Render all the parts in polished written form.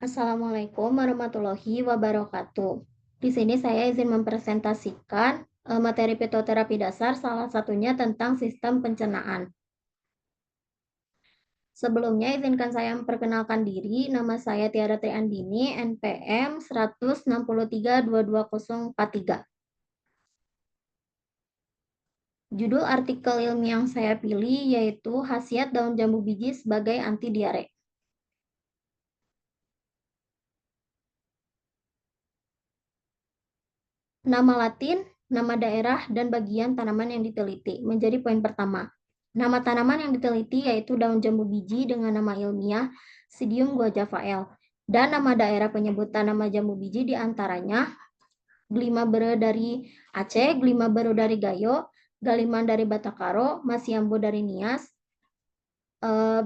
Assalamualaikum warahmatullahi wabarakatuh. Di sini saya izin mempresentasikan materi fitoterapi dasar, salah satunya tentang sistem pencernaan. Sebelumnya izinkan saya memperkenalkan diri. Nama saya Tiara Triandini, NPM 1632243. Judul artikel ilmiah yang saya pilih yaitu khasiat daun jambu biji sebagai anti diare. Nama Latin, nama daerah, dan bagian tanaman yang diteliti menjadi poin pertama. Nama tanaman yang diteliti yaitu daun jambu biji dengan nama ilmiah Psidium guajavae, dan nama daerah penyebutan nama jambu biji diantaranya Glimabere dari Aceh, Glimabere dari Gayo, Galiman dari Batakaro, Masiambo dari Nias,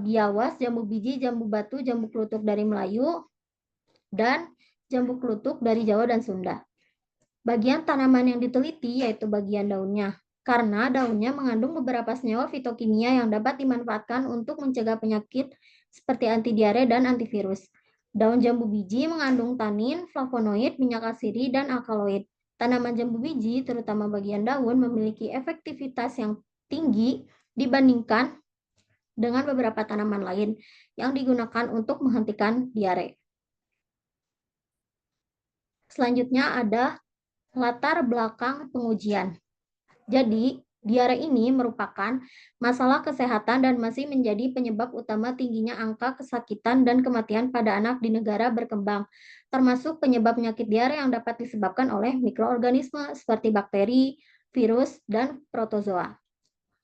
Biawas, jambu biji, jambu batu, jambu klutuk dari Melayu, dan jambu klutuk dari Jawa dan Sunda. Bagian tanaman yang diteliti yaitu bagian daunnya, karena daunnya mengandung beberapa senyawa fitokimia yang dapat dimanfaatkan untuk mencegah penyakit seperti anti diare dan antivirus. Daun jambu biji mengandung tanin, flavonoid, minyak asidi, dan alkaloid. Tanaman jambu biji, terutama bagian daun, memiliki efektivitas yang tinggi dibandingkan dengan beberapa tanaman lain yang digunakan untuk menghentikan diare. Selanjutnya ada latar belakang pengujian. Jadi, diare ini merupakan masalah kesehatan dan masih menjadi penyebab utama tingginya angka kesakitan dan kematian pada anak di negara berkembang, termasuk penyebab penyakit diare yang dapat disebabkan oleh mikroorganisme seperti bakteri, virus, dan protozoa.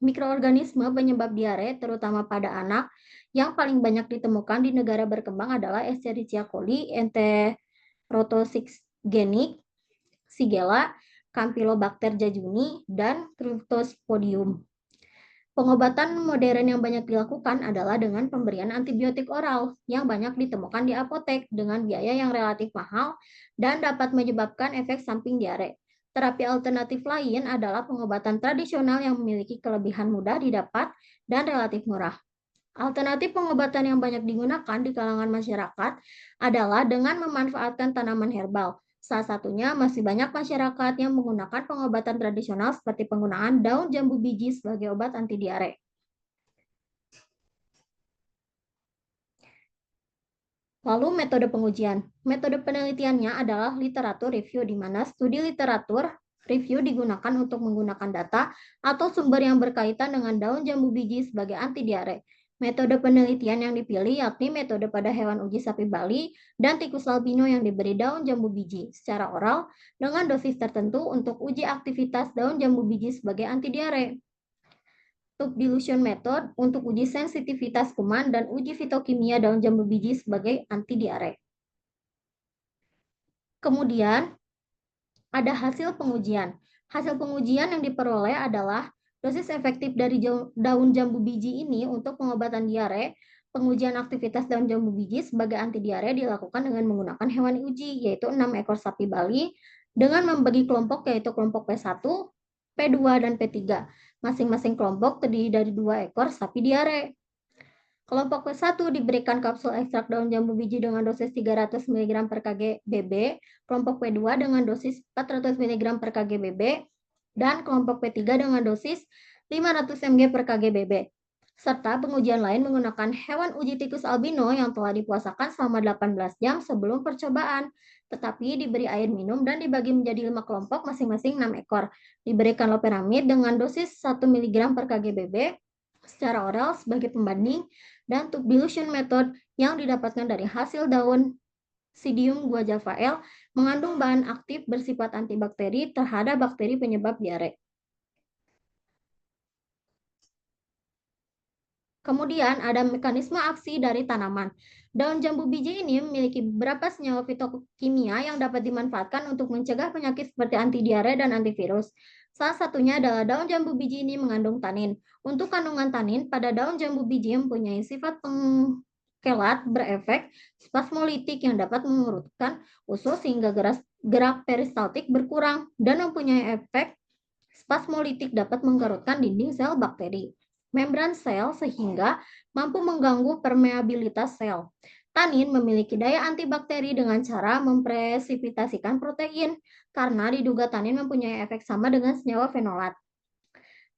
Mikroorganisme penyebab diare, terutama pada anak, yang paling banyak ditemukan di negara berkembang adalah Escherichia coli, Enterotoxigenic, Shigella, Campylobacter jejuni, dan Cryptosporidium. Pengobatan modern yang banyak dilakukan adalah dengan pemberian antibiotik oral yang banyak ditemukan di apotek dengan biaya yang relatif mahal dan dapat menyebabkan efek samping diare. Terapi alternatif lain adalah pengobatan tradisional yang memiliki kelebihan mudah didapat dan relatif murah. Alternatif pengobatan yang banyak digunakan di kalangan masyarakat adalah dengan memanfaatkan tanaman herbal. Salah satunya masih banyak masyarakat yang menggunakan pengobatan tradisional seperti penggunaan daun jambu biji sebagai obat anti diare. Lalu metode pengujian. Metode penelitiannya adalah literatur review, di mana studi literatur review digunakan untuk menggunakan data atau sumber yang berkaitan dengan daun jambu biji sebagai anti diare. Metode penelitian yang dipilih yakni metode pada hewan uji sapi Bali dan tikus albino yang diberi daun jambu biji secara oral dengan dosis tertentu untuk uji aktivitas daun jambu biji sebagai anti diare. Tube dilution method untuk uji sensitivitas kuman dan uji fitokimia daun jambu biji sebagai anti diare. Kemudian ada hasil pengujian. Hasil pengujian yang diperoleh adalah dosis efektif dari daun jambu biji ini untuk pengobatan diare. Pengujian aktivitas daun jambu biji sebagai anti diare dilakukan dengan menggunakan hewan uji, yaitu 6 ekor sapi Bali, dengan membagi kelompok yaitu kelompok P1, P2, dan P3. Masing-masing kelompok terdiri dari 2 ekor sapi diare. Kelompok P1 diberikan kapsul ekstrak daun jambu biji dengan dosis 300 mg per kg BB, kelompok P2 dengan dosis 400 mg per kg BB, dan kelompok P3 dengan dosis 500 mg per kg BB. Serta pengujian lain menggunakan hewan uji tikus albino yang telah dipuasakan selama 18 jam sebelum percobaan, tetapi diberi air minum dan dibagi menjadi 5 kelompok masing-masing 6 ekor. Diberikan loperamid dengan dosis 1 mg per kg BB secara oral sebagai pembanding, dan tube dilution method yang didapatkan dari hasil daun Psidium guajavae mengandung bahan aktif bersifat antibakteri terhadap bakteri penyebab diare. Kemudian ada mekanisme aksi dari tanaman. Daun jambu biji ini memiliki beberapa senyawa fitokimia yang dapat dimanfaatkan untuk mencegah penyakit seperti anti diare dan antivirus. Salah satunya adalah daun jambu biji ini mengandung tanin. Untuk kandungan tanin pada daun jambu biji mempunyai sifat pengkelat berefek spasmolitik yang dapat mengurutkan usus sehingga gerak peristaltik berkurang dan mempunyai efek spasmolitik dapat mengkerutkan dinding sel bakteri membran sel sehingga mampu mengganggu permeabilitas sel. Tanin memiliki daya antibakteri dengan cara mempresipitasikan protein, karena diduga tanin mempunyai efek sama dengan senyawa fenolat.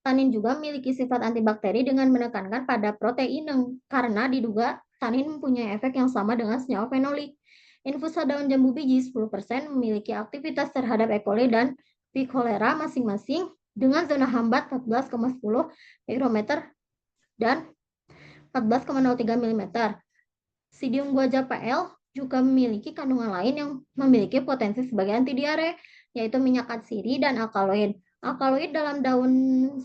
Tanin juga memiliki sifat antibakteri dengan menekankan pada protein karena diduga tanin mempunyai efek yang sama dengan senyawa fenolik. Infusa daun jambu biji 10% memiliki aktivitas terhadap E. coli dan V. cholera masing-masing dengan zona hambat 14,10 mikrometer dan 14,03 mm. Sidium guaja PL juga memiliki kandungan lain yang memiliki potensi sebagai antidiare, yaitu minyak atsiri dan alkaloid. Alkaloid dalam daun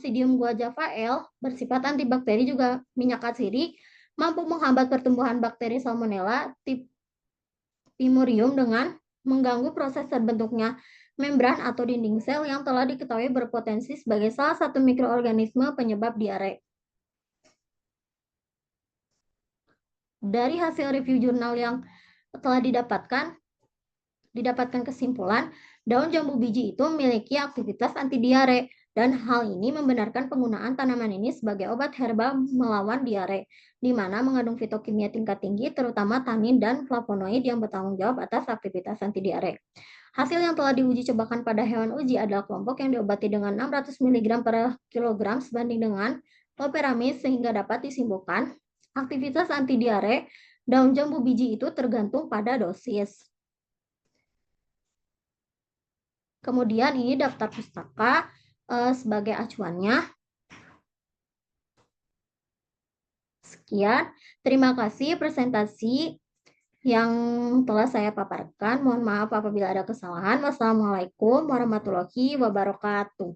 Sidium guaja PL bersifat antibakteri, juga minyak atsiri mampu menghambat pertumbuhan bakteri Salmonella typhimurium dengan mengganggu proses terbentuknya membran atau dinding sel yang telah diketahui berpotensi sebagai salah satu mikroorganisme penyebab diare. Dari hasil review jurnal yang telah didapatkan kesimpulan daun jambu biji itu memiliki aktivitas anti diare, dan hal ini membenarkan penggunaan tanaman ini sebagai obat herbal melawan diare, di mana mengandung fitokimia tingkat tinggi, terutama tanin dan flavonoid yang bertanggung jawab atas aktivitas anti diare. Hasil yang telah diuji cobakan pada hewan uji adalah kelompok yang diobati dengan 600 mg per kilogram sebanding dengan loperamid, sehingga dapat disimpulkan aktivitas anti diare daun jambu biji itu tergantung pada dosis. Kemudian ini daftar pustaka sebagai acuannya. Sekian, terima kasih presentasi yang telah saya paparkan. Mohon maaf apabila ada kesalahan. Wassalamualaikum warahmatullahi wabarakatuh.